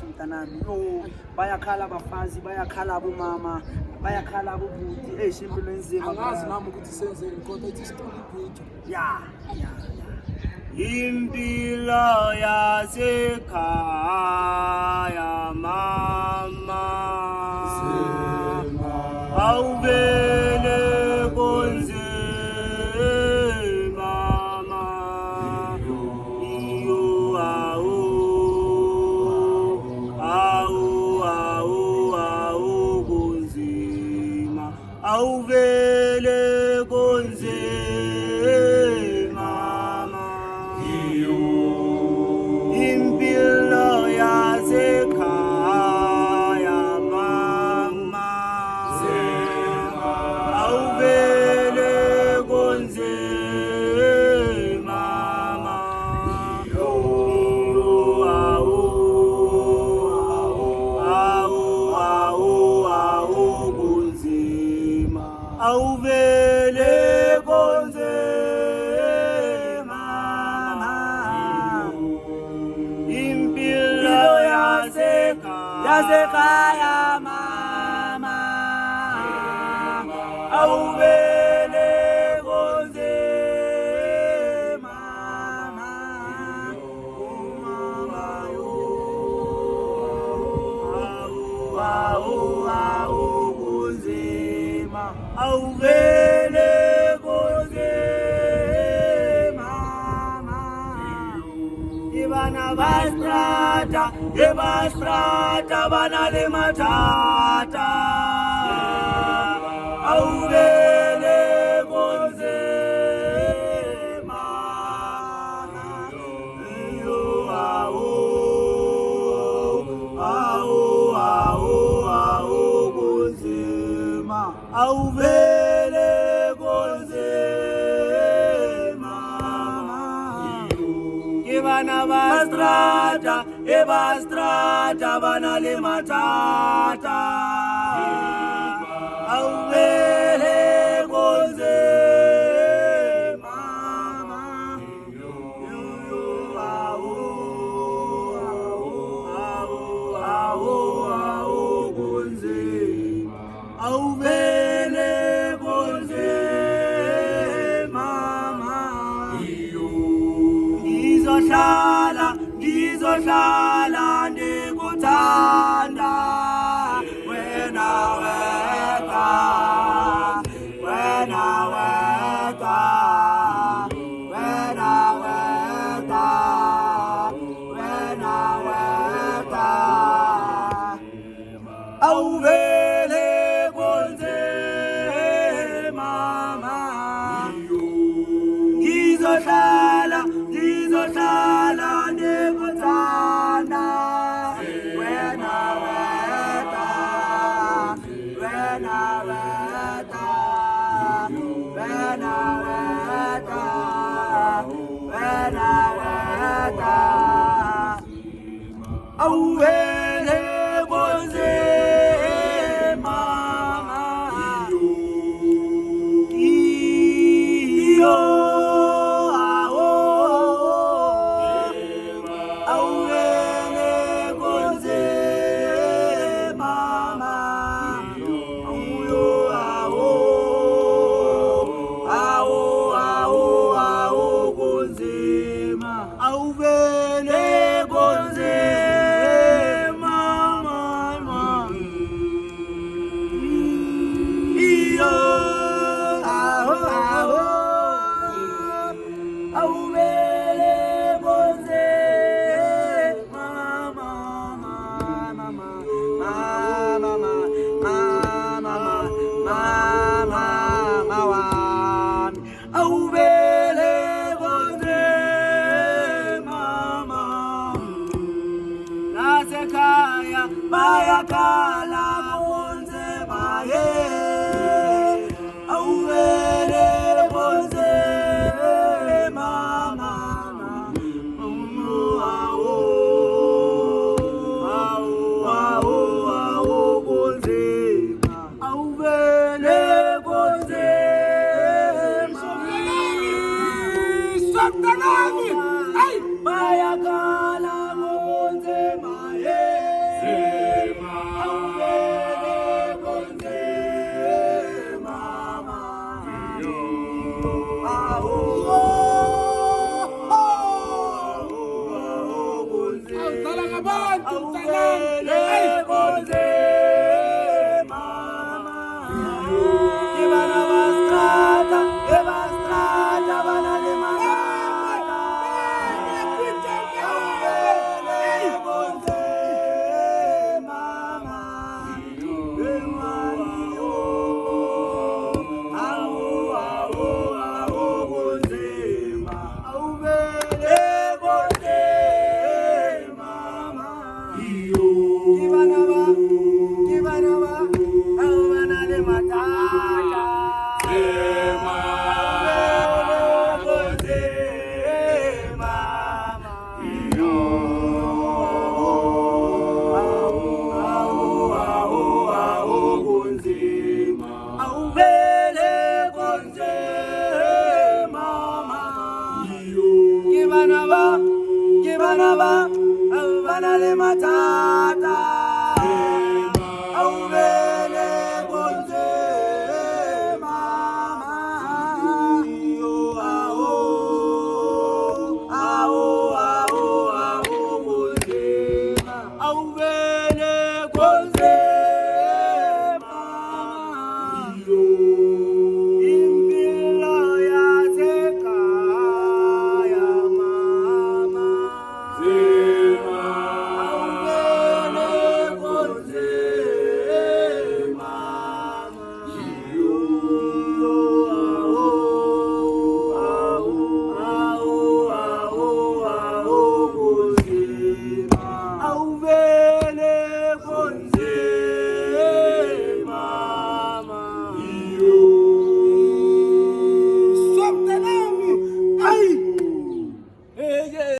Mtanami, bayakhala abafazi, bayakhala abomama, bayakhala abobhuti, impilo enzima. Angazi nami ukuthi senzeni kodwa ithi siqala igwethu. Ya. Impilo yasekhaya mama, awuvele konzima mama, iyo awu konzima, awuvele konzima mama, impilo yasekhaya mama, awuvele konzima mama, iyo awu kunzima, awuvele konzima mama, impilo yasekhaya mama, awuvele konzima mama, awu kunzima, awuvele konzima mama, ibana bastrata bana le matata, awuvele konzima mama, iyo awu kunzima, awuvele konzima mama, ibana bastrata bana le matata, awuvele konzima mama, awu kunzima, awuvele konzima mama, ngizohlala ndikuthanda wena wedwa, awuvele konzima mama, ngizohlala ndikuthanda wena wedwa, awuvele konzima mama, iyo awuvele konzima mama, awu kunzima, awuvele konzima mama, iyo awuvele konzima mama wami, awuvele konzima mama, nasekhaya bayakhala konzima awuvele konzima mama, awu kunzima, awuvele konzima, bayakhala abantu awuvele konzima kibana bastrata bana le malata awuvele konzima Banale matata